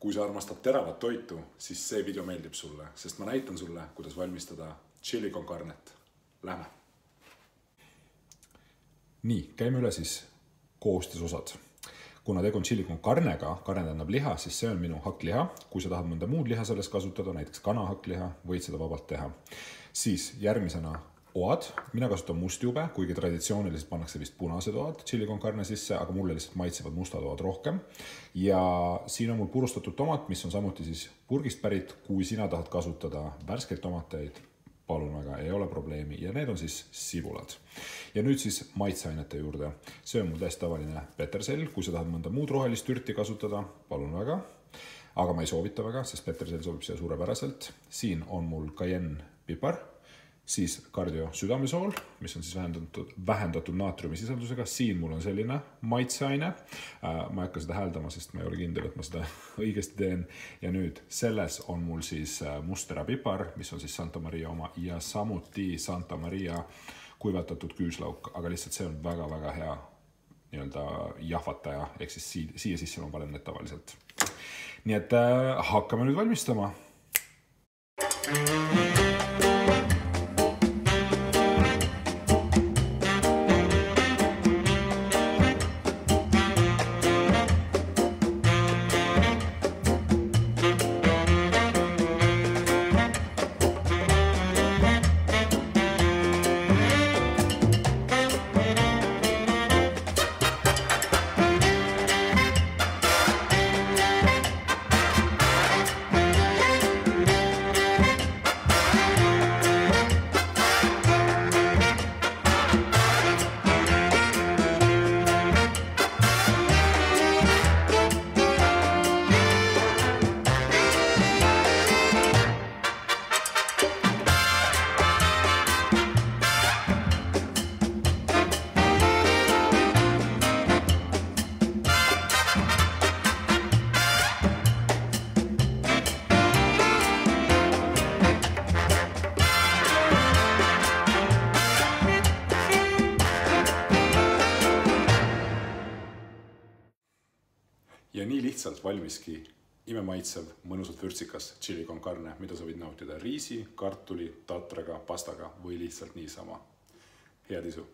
Kui sa armastad teravat toitu, siis see video meeldib sulle, sest ma näitan sulle, kuidas valmistada chili con carnet. Lähme! Nii, käime üle siis koostisosad. Kuna tegu on chili con carnega, carne tähendab liha, siis see on minu hakkliha. Kui sa tahad mõnda muud liha selles kasutada, näiteks kana hakkliha, võid seda vabalt teha. Siis järgmisena oad. Mina kasutan mustjube, kuigi traditsiooniliselt pannakse vist punased oad chili con carne sisse, aga mulle lihtsalt maitsevad mustad oad rohkem. Ja siin on mul purustatud tomat, mis on samuti siis purgist pärit. Kui sina tahad kasutada värskeid tomateid, palun väga, ei ole probleemi. Ja need on siis sibulad. Ja nüüd siis maitseainete juurde. See on mul täiesti tavaline petersell. Kui sa tahad mõnda muud rohelist ürti kasutada, palun väga. Aga ma ei soovita väga, sest petersell sobib siia suurepäraselt. Siin on mul cayenne pipar. Siis kardio südamesool, mis on siis vähendatud naatriumi sisaldusega. Siin mul on selline maitseaine. Ma ei hakka seda hääldama, sest ma ei ole kindel, et ma seda õigesti teen. Ja nüüd selles on mul siis musterapipar, mis on siis Santa Maria oma ja samuti Santa Maria kuivatatud küüslauk. Aga lihtsalt see on väga-väga hea jahvataja, ehk siis siia sisse ma panen need tavaliselt. Nii et hakkame nüüd valmistama. Ja nii lihtsalt valmiski imemaitsev, mõnusalt vürtsikas chili con carne, mida sa võid nautida riisi, kartuli, tatraga, pastaga või lihtsalt niisama. Head isu!